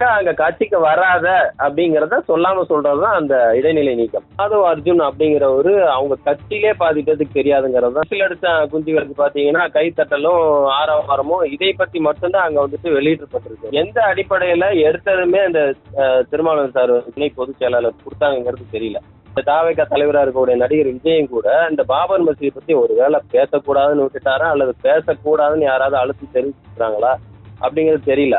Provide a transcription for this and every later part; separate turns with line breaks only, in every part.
சொன்னாக்கா அங்க கட்சிக்கு வராத அப்படிங்கறத சொல்லாம சொல்றதுதான் அந்த இடைநிலை நீக்கம். ஆதவ் அர்ஜுன் அப்படிங்கிறவரு அவங்க கட்சியிலே பாதி பேருக்கு தெரியாதுங்கிறது தான். சில எடுத்த குஞ்சுகளுக்கு பாத்தீங்கன்னா கைத்தட்டலும் ஆரவாரமும் இதை பத்தி மட்டும்தான் அங்க வந்துட்டு வெளியிடப்பட்டிருக்கு. எந்த அடிப்படையில எடுத்ததுமே அந்த திருமாவளவன் சார் துணை பொதுச் செயலாளர் கொடுத்தாங்கிறது தெரியல. இந்த தாவேகா தலைவராக இருக்கக்கூடிய நடிகர் விஜயும் கூட இந்த பாபர் மசீதை பத்தி ஒரு வேளை பேசக்கூடாதுன்னு விட்டுட்டாரா அல்லது பேசக்கூடாதுன்னு யாராவது அழுத்தி தெரிவிச்சுக்கிறாங்களா அப்படிங்கிறது தெரியல.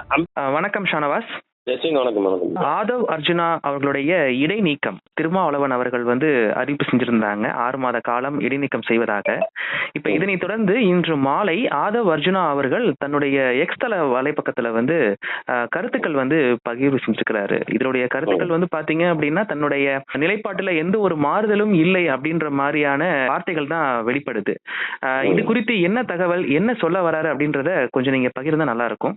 வணக்கம் ஷானவாஸ்.
வணக்கம் வணக்கம்.
ஆதவ் அர்ஜுனா அவர்களுடைய இடைநீக்கம் திருமாவளவன் அவர்கள் அறிவிப்பு செஞ்சிருந்தாங்க 6 மாத காலம் இடைநீக்கம் செய்வதாக. இப்ப இதனை தொடர்ந்து இன்று மாலை ஆதவ் அர்ஜுனா அவர்கள் தன்னுடைய எக்ஸ்தல வலைப்பக்கத்துல கருத்துக்கள் பகிர்வு செஞ்சிருக்கிறாரு. இதனுடைய கருத்துக்கள் பாத்தீங்க அப்படின்னா தன்னுடைய நிலைப்பாட்டுல எந்த ஒரு மாறுதலும் இல்லை அப்படின்ற மாதிரியான வார்த்தைகள் தான் வெளிப்படுது. இது குறித்து என்ன தகவல், என்ன சொல்ல வராரு அப்படின்றத கொஞ்சம் நீங்க பகிர்ந்தா நல்லா இருக்கும்.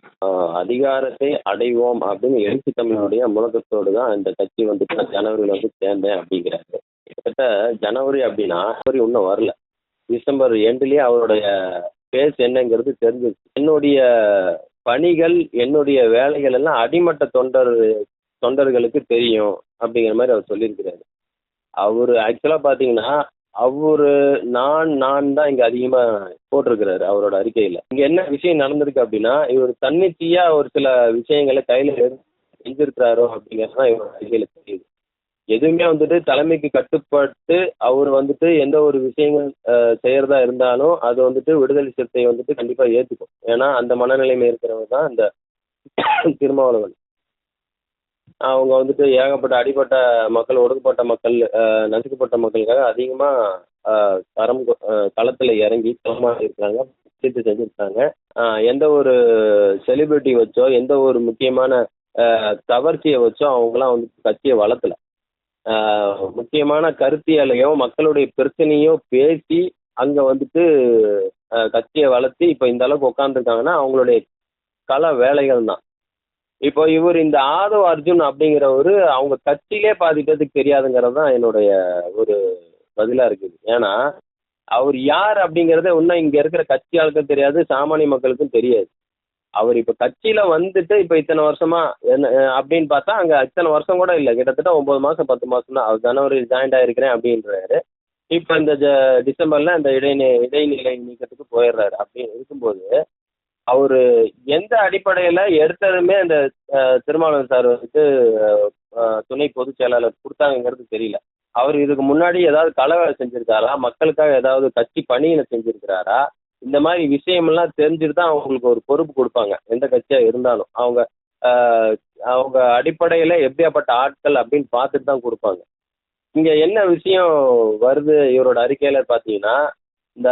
அதிகாரத்தை அடைவோம் அப்படின்னு எழுச்சி தமிழனுடைய முழக்கத்தோடு தான் இந்த கட்சி ஜனவரியில் சேர்ந்தேன் அப்படிங்கிறாரு. கிட்டத்தட்ட ஜனவரி அப்படின்னா இன்னும் வரல. டிசம்பர் எண்ட்லயே அவருடைய பேஸ் என்னங்கிறது தெரிஞ்சிருச்சு. என்னுடைய பணிகள் என்னுடைய வேலைகள் எல்லாம் அடிமட்ட தொண்டர்களுக்கு தெரியும் அப்படிங்கிற மாதிரி அவர் சொல்லியிருக்கிறாரு. அவரு ஆக்சுவலா பாத்தீங்கன்னா நான் தான் இங்க அதிகமா போட்டிருக்கிறாரு அவரோட அறிக்கையில. இங்க என்ன விஷயம் நடந்திருக்கு அப்படின்னா இவர் தன்னிச்சையா ஒரு சில விஷயங்களை கையில செஞ்சிருக்கிறாரோ அப்படிங்கிறதுதான் இவரோட அறிக்கையில தெரியுது. எதுவுமே தலைமைக்கு கட்டுப்பட்டு அவர் எந்த ஒரு விஷயங்கள் செய்யறதா இருந்தாலும் அது விடுதலை சிறுத்தை கண்டிப்பா ஏத்துக்கும். ஏன்னா அந்த மனநிலைமை இருக்கிறவங்க தான் இந்த திருமாவளவன். அவங்க ஏகப்பட்ட அடிப்பட்ட மக்கள், ஒடுக்கப்பட்ட மக்கள், நசுக்கப்பட்ட மக்களுக்காக அதிகமா களத்துல இறங்கி இருக்காங்க, செஞ்சிருக்காங்க. எந்த ஒரு செலிபிரிட்டி வச்சோ எந்த ஒரு முக்கியமான கவர்ச்சியை வச்சோ அவங்களாம் கட்சியை வளர்த்தல. முக்கியமான கருத்தியலையோ மக்களுடைய பிரச்சனையோ பேசி அங்க கட்சியை வளர்த்து இப்ப இந்த அளவுக்கு உட்காந்துருக்காங்கன்னா அவங்களுடைய கள வேலைகள் தான். இப்போ இவர் இந்த ஆதவ் அர்ஜுன் அப்படிங்கிறவரு அவங்க கட்சியிலே பாதி பேருக்கு தெரியாதுங்கிறது தான் என்னுடைய ஒரு பதிலா இருக்குது. ஏன்னா அவர் யார் அப்படிங்கறத இன்னும் இங்க இருக்கிற கட்சி ஆளுக்கும் தெரியாது, சாமானிய மக்களுக்கும் தெரியாது. அவர் இப்ப கட்சியில இப்ப இத்தனை வருஷமா என்ன அப்படின்னு பார்த்தா அங்க இத்தனை வருஷம் கூட இல்லை, கிட்டத்தட்ட 9 மாசம் 10 மாசம் தான். அவர் ஜனவரியில் ஜாயின்ட் ஆயிருக்கிறேன் அப்படின்றாரு. இப்ப இந்த டிசம்பர்ல இந்த இடைநிலை நீக்கத்துக்கு போயிடுறாரு. அப்படின்னு இருக்கும்போது அவரு எந்த அடிப்படையில எடுத்ததுமே அந்த திருமாவளவன் சார் துணை பொதுச் செயலாளர் கொடுத்தாங்கிறது தெரியல. அவர் இதுக்கு முன்னாடி ஏதாவது வேலை செஞ்சிருக்காரா, மக்களுக்காக ஏதாவது கட்சி பணியில செஞ்சிருக்கிறாரா, இந்த மாதிரி விஷயமெல்லாம் தெரிஞ்சுட்டு தான் அவங்களுக்கு ஒரு பொறுப்பு கொடுப்பாங்க. எந்த கட்சியா இருந்தாலும் அவங்க அடிப்படையில எப்படியாப்பட்ட ஆட்கள் அப்படின்னு பார்த்துட்டு தான் கொடுப்பாங்க. இங்க என்ன விஷயம் வருது இவரோட அறிக்கையில பாத்தீங்கன்னா, இந்த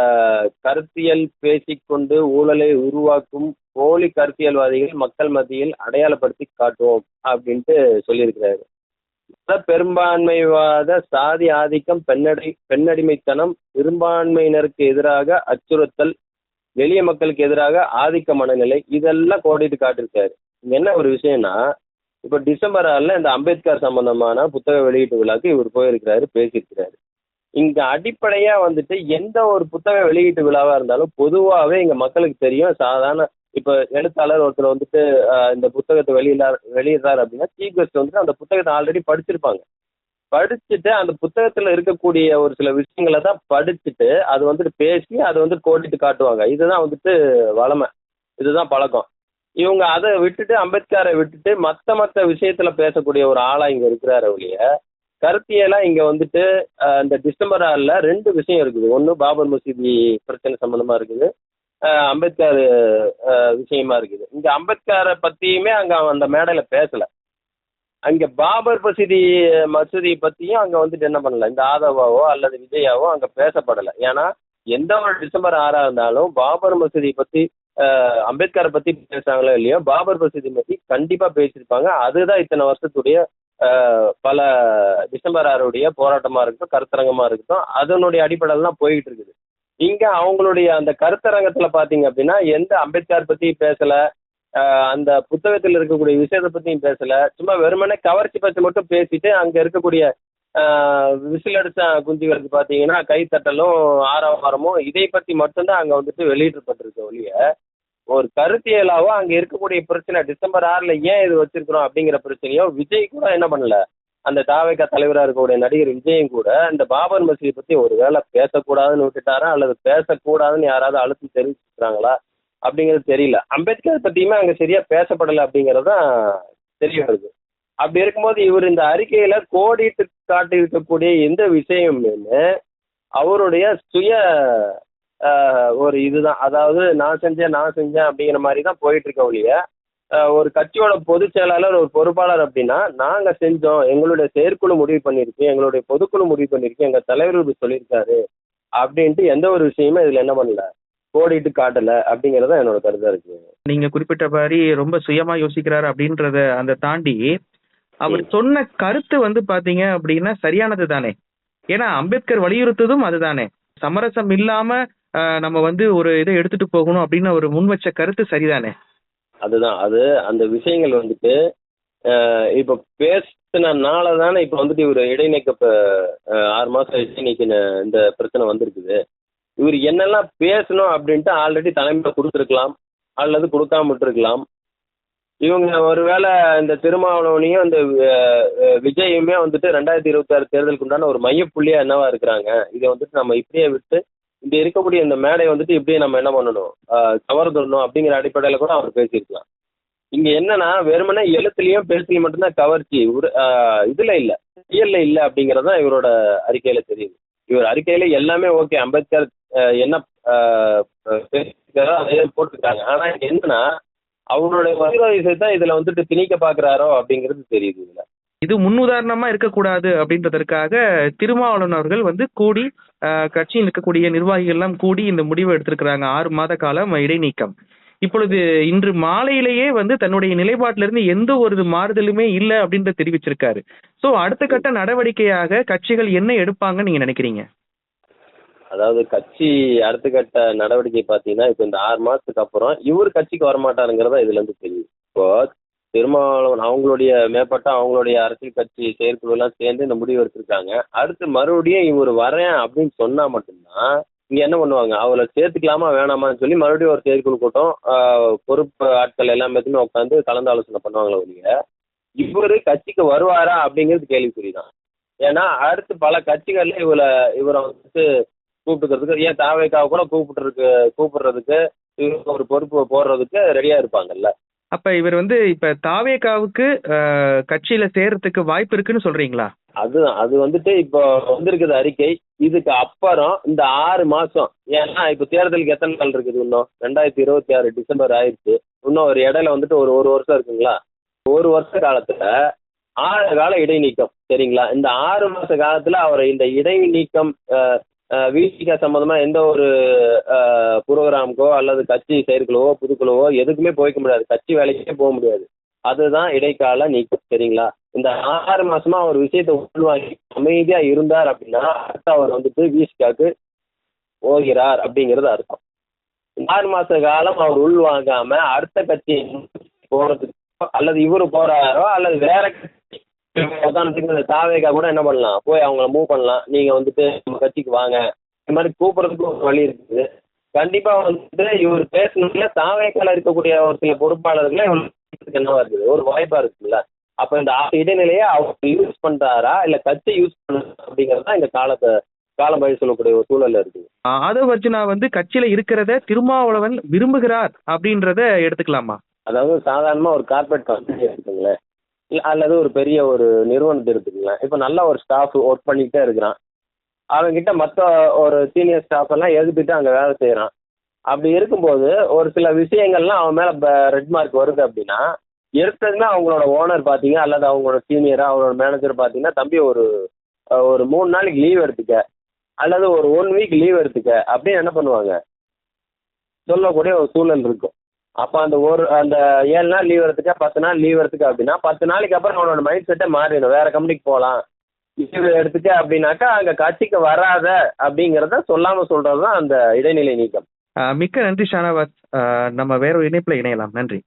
கருத்தியல் பேசிக்கொண்டு ஊழலை உருவாக்கும் போலி கருத்தியல்வாதிகள் மக்கள் மத்தியில் அடையாளப்படுத்தி காட்டுவோம் அப்படின்ட்டு சொல்லியிருக்கிறாரு. பெரும்பான்மைவாத சாதி ஆதிக்கம், பெண்ணடிமைத்தனம், பெரும்பான்மையினருக்கு எதிராக அச்சுறுத்தல், எளிய மக்களுக்கு எதிராக ஆதிக்க மனநிலை, இதெல்லாம் கோடிட்டு காட்டிருக்காரு. இங்க என்ன ஒரு விஷயம்னா இப்ப டிசம்பர் 6 இந்த அம்பேத்கர் சம்பந்தமான புத்தக வெளியீட்டு விழாக்கு இவர் போயிருக்கிறாரு, பேசியிருக்கிறாரு. இங்க அடிப்படையா எந்த ஒரு புத்தக வெளியீட்டு விழாவா இருந்தாலும் பொதுவாகவே இங்க மக்களுக்கு தெரியும். சாதாரண இப்ப எழுத்தாளர் ஒருத்தர் இந்த புத்தகத்தை வெளியிடுறாரு அப்படின்னா சீஃப் கெஸ்ட் அந்த புத்தகத்தை ஆல்ரெடி படிச்சிருப்பாங்க. படிச்சுட்டு அந்த புத்தகத்துல இருக்கக்கூடிய ஒரு சில விஷயங்களை தான் படிச்சுட்டு அது பேசி அது கோடிட்டு காட்டுவாங்க. இதுதான் வளமை, இதுதான் பழக்கம். இவங்க அதை விட்டுட்டு அம்பேத்கரை விட்டுட்டு மற்ற விஷயத்துல பேசக்கூடிய ஒரு ஆளா இங்க இருக்கிறாரு ஒழிய கருத்தியெல்லாம் இங்க இந்த டிசம்பர் 6 2 விஷயம் இருக்குது. ஒன்று பாபர் மசீதி பிரச்சனை சம்பந்தமா இருக்குது, அம்பேத்கர் விஷயமா இருக்குது. இங்க அம்பேத்கரை பத்தியுமே அங்க அந்த மேடையில பேசல. அங்க பாபர் மசூதி பத்தியும் அங்க என்ன பண்ணல, இந்த ஆதவாவோ அல்லது விஜயாவோ அங்க பேசப்படலை. ஏன்னா எந்த ஒரு டிசம்பர் 6 இருந்தாலும் பாபர் மசூதி பத்தி அம்பேத்கரை பத்தி பேசுறாங்களோ இல்லையோ பாபர் மசூதி பத்தி கண்டிப்பா பேசியிருப்பாங்க. அதுதான் இத்தனை வருஷத்துடைய பல டிசம்பர் 6 போராட்டமா இருக்கட்டும், கருத்தரங்கமா இருக்கட்டும், அதனுடைய அடிப்படையில் தான் போயிட்டு இருக்குது. இங்க அவங்களுடைய அந்த கருத்தரங்கத்துல பாத்தீங்க அப்படின்னா எந்த அம்பேத்கர் பத்தி பேசல, அந்த புத்தகத்தில் இருக்கக்கூடிய விஷயத்தை பத்தியும் பேசல. சும்மா வெறுமனே கவர்ச்சி பற்றி மட்டும் பேசிட்டு அங்க இருக்கக்கூடிய விசில் அடிச்ச குஞ்சுகளுக்கு பாத்தீங்கன்னா கைத்தட்டலும் ஆரவாரமும் இதை பத்தி மட்டும்தான் அங்க வெளியிடப்பட்டிருக்க ஒழிய ஒரு கருத்தியலாவோ அங்க இருக்கக்கூடிய பிரச்சனை டிசம்பர் 6ல ஏன் இது வச்சிருக்கிறோம் அப்படிங்கிற பிரச்சனையோ விஜய் கூட என்ன பண்ணல. அந்த தாவேகா தலைவராக இருக்கக்கூடிய நடிகர் விஜயும் கூட இந்த பாபர் மசீதி பத்தி ஒரு வேளை பேசக்கூடாதுன்னு விட்டுட்டாரா அல்லது பேசக்கூடாதுன்னு யாராவது அழுத்தி தெரிவிச்சுக்கிறாங்களா அப்படிங்கிறது தெரியல. அம்பேத்கர் பத்தியுமே அங்க சரியா பேசப்படலை அப்படிங்கிறது தான் தெரிய வருது. அப்படி இருக்கும்போது இவர் இந்த அறிக்கையில கோடிட்டு காட்டி இருக்கக்கூடிய எந்த விஷயமுமே அவருடைய சுய ஒரு இதுதான். அதாவது நான் செஞ்சேன் அப்படிங்கிற மாதிரி தான் போயிட்டு இருக்க ஒழிய ஒரு கட்சியோட பொதுச் செயலாளர் ஒரு பொறுப்பாளர் அப்படின்னா நாங்க செஞ்சோம், எங்களுடைய செயற்குழு முடிவு பண்ணிருக்கு, எங்களுடைய பொதுக்குழு முடிவு பண்ணிருக்கு, எங்க தலைவர் இப்படி சொல்லியிருக்காரு அப்படின்ட்டு எந்த ஒரு விஷயமே இதுல என்ன பண்ணல, கோடிட்டு காட்டல அப்படிங்கறத என்னோட கருத்தா இருக்கு.
நீங்க குறிப்பிட்ட மாதிரி ரொம்ப சுயமா யோசிக்கிறாரு அப்படின்றத அந்த தாண்டி அவர் சொன்ன கருத்து வந்து பாத்தீங்க அப்படின்னா சரியானது தானே. ஏன்னா அம்பேத்கர் வலியுறுத்ததும் அதுதானே. சமரசம் இல்லாம நம்ம வந்து ஒரு இதை எடுத்துட்டு போகணும் அப்படின்னு அவர் முன் வச்ச கருத்து சரிதானே.
அதுதான் அது அந்த விஷயங்கள் வந்துட்டு இப்ப பேசினால தானே இப்ப வந்துட்டு இவர் இடைநீக்க 6 மாசம் இடைநீக்கின இந்த பிரச்சனை வந்திருக்குது. இவர் என்னெல்லாம் பேசணும் அப்படின்ட்டு ஆல்ரெடி தலைமையில கொடுத்துருக்கலாம் அல்லது கொடுக்காம விட்டுருக்கலாம். இவங்க ஒருவேளை இந்த திருமாவளவனையும் இந்த விஜயுமே வந்துட்டு 2026 தேர்தலுக்கு உண்டான ஒரு மையப்புள்ளியா என்னவா இருக்கிறாங்க. இதை வந்துட்டு நம்ம இப்படியே விட்டு இந்த இருக்கக்கூடிய இந்த மேடை வந்துட்டு இப்படியே நம்ம என்ன பண்ணணும், கவர்ந்துடணும் அப்படிங்கிற அடிப்படையில் கூட அவர் பேசியிருக்கலாம். இங்க என்னன்னா வெறுமனே எழுத்துலையும் பேச்சிலையும் மட்டும்தான் கவர்ச்சி, இதுல இல்லை, ரியல்ல இல்லை அப்படிங்கிறது தான் இவரோட அறிக்கையில தெரியுது. இவர் அறிக்கையில எல்லாமே ஓகே, அம்பேத்கர் என்ன பேசியிருக்காரோ அதே போட்டிருக்காங்க. ஆனா என்னன்னா அவருடைய விஷயத்தான் இதுல வந்துட்டு திணிக்க பாக்குறாரோ அப்படிங்கிறது தெரியுது. இதுல
இது முன்னுதாரணமா இருக்கக்கூடாது அப்படின்றதற்காக திருமாவளவன் அவர்கள் வந்து கூடி கட்சியில் இருக்கக்கூடிய நிர்வாகிகள் எல்லாம் கூடி இந்த முடிவை எடுத்திருக்கிறாங்க. 6 மாத காலம் இடைநீக்கம். இப்பொழுது இன்று மாலையிலேயே வந்து தன்னுடைய நிலைப்பாட்டிலிருந்து எந்த ஒரு மாறுதலுமே இல்லை அப்படின்ற தெரிவிச்சிருக்காரு. சோ அடுத்த கட்ட நடவடிக்கையாக கட்சிகள் என்ன எடுப்பாங்கன்னு நீங்க நினைக்கிறீங்க?
அதாவது கட்சி அடுத்த கட்ட நடவடிக்கை பார்த்தீங்கன்னா இப்போ இந்த 6 மாசத்துக்கு அப்புறம் இவர் கட்சிக்கு வரமாட்டாருங்கிறதா இதுல இருந்து தெரியுது. இப்போ திருமாவளவன் அவங்களுடைய மேற்பட்ட அவங்களுடைய அரசியல் கட்சி செயற்குழு எல்லாம் சேர்ந்து இந்த முடிவு எடுத்திருக்காங்க. அடுத்து மறுபடியும் இவர் வரேன் அப்படின்னு சொன்னா மட்டும்தான் இங்க என்ன பண்ணுவாங்க, அவளை சேர்த்துக்கலாமா வேணாமான்னு சொல்லி மறுபடியும் ஒரு செயற்குழு கூட்டம் பொறுப்பு ஆட்கள் எல்லாமே உட்காந்து கலந்து ஆலோசனை பண்ணுவாங்களே ஒழிய இவரு கட்சிக்கு வருவாரா அப்படிங்கிறது கேள்விக்குறிதான். ஏன்னா அடுத்து பல கட்சிகள்ல இவரை வந்துட்டு கூப்பிட்டுக்கிறதுக்கு, ஏன் தாவேக்காவை கூட கூப்பிடுறதுக்கு இவருக்கு ஒரு பொறுப்பு போடுறதுக்கு ரெடியா இருப்பாங்கல்ல.
அப்ப இவர் வந்து இப்ப தாவேக்காவுக்கு கட்சியில சேர்றதுக்கு வாய்ப்பு இருக்குன்னு சொல்றீங்களா?
அது வந்துட்டு இப்போ வந்திருக்குது அறிக்கை. இதுக்கு அப்புறம் இந்த 6 மாசம், ஏன்னா இப்போ தேர்தலுக்கு எத்தனை நாள் இருக்குது, இன்னும் 2026 டிசம்பர் ஆயிடுச்சு. இன்னும் ஒரு இடையில வந்துட்டு ஒரு வருஷம் இருக்குங்களா. 1 வருஷ காலத்துல 6 கால இடைநீக்கம், சரிங்களா. இந்த 6 மாச காலத்துல அவரை இந்த இடைநீக்கம் வீசிக்க சம்பந்தமா எந்த ஒரு புரோகிராமுக்கோ அல்லது கட்சி செயற்குழுவோ புதுக்குழுவோ எதுக்குமே போய்க்க முடியாது, கட்சி வேலைக்கே போக முடியாது. அதுதான் இடைக்கால நீக்கம், சரிங்களா. இந்த 6 மாசமா அவர் விஷயத்தை உள்வாங்கி அமைதியா இருந்தார் அப்படின்னா அடுத்து அவர் வந்துட்டு வீசிக்காக்கு போகிறார் அப்படிங்கிறது அர்த்தம். 6 மாச காலம் அவர் உள்வாங்காம அடுத்த கட்சி போறதுக்கு அல்லது இவரு போறாரோ அல்லது வேற உதாரணத்துக்கு தாவேக்கா கூட என்ன பண்ணலாம், போய் அவங்கள மூவ் பண்ணலாம், நீங்க வந்துட்டு நம்ம கட்சிக்கு வாங்க, இந்த மாதிரி கூப்பிடுறதுக்கு ஒரு வழி இருக்குது. கண்டிப்பா வந்துட்டு இவர் பேசணும்ல தாவேக்கால இருக்கக்கூடிய ஒரு சில பொறுப்பாளர்களே என்னவா இருக்குது, ஒரு வாய்ப்பா இருக்குல்ல. அப்ப இந்த இடைநிலையை அவர் யூஸ் பண்றாரா இல்ல கட்சி யூஸ் பண்ண அப்படிங்கிறது தான் இந்த காலம் பயிர் சொல்லக்கூடிய ஒரு சூழல்ல இருக்குது.
ஆதவ் அர்ஜுனா வந்து கட்சியில இருக்கிறத திருமாவளவன் விரும்புகிறார் அப்படின்றத எடுத்துக்கலாமா?
அதாவது சாதாரணமா ஒரு கார்பரேட் கம்பெனி எடுத்துங்களேன், அல்லது ஒரு பெரிய ஒரு நிறுவனத்தை எடுத்துக்கலாம். இப்போ நல்ல ஒரு ஸ்டாஃப் ஒர்க் பண்ணிக்கிட்டே இருக்கிறான், அவங்ககிட்ட மற்ற ஒரு சீனியர் ஸ்டாஃப் எல்லாம் எதிர்த்துட்டு அங்கே வேலை செய்கிறான். அப்படி இருக்கும்போது ஒரு சில விஷயங்கள்லாம் அவன் மேலே ரெட் மார்க் வருது அப்படின்னா எடுத்ததுமே அவங்களோட ஓனர் பார்த்தீங்க அல்லது அவங்களோட சீனியராக அவங்களோட மேனேஜர் பார்த்தீங்கன்னா, தம்பி ஒரு 3 நாளைக்கு லீவ் எடுத்துக்க அல்லது ஒரு 1 வீக் லீவ் எடுத்துக்க அப்படின்னு என்ன பண்ணுவாங்க, சொல்லக்கூடிய ஒரு சூழல் இருக்கும். அப்போ அந்த 7 நாள் லீவ் எடுத்துக்க 10 நாள் லீவ் எடுத்துக்க அப்படின்னா 10 நாளைக்கு அப்புறம் அவனோட மைண்ட் செட்டை மாறிடும், வேற கம்பெனிக்கு போகலாம், லீவ் எடுத்துக்க அப்படின்னாக்கா அங்கே கட்சிக்கு வராத அப்படிங்கிறத சொல்லாமல் சொல்றது தான் அந்த இடைநிலை நீக்கம்.
மிக்க நன்றி ஷானவாஸ். நம்ம வேற ஒரு இணைப்புல இணையலாம். நன்றி.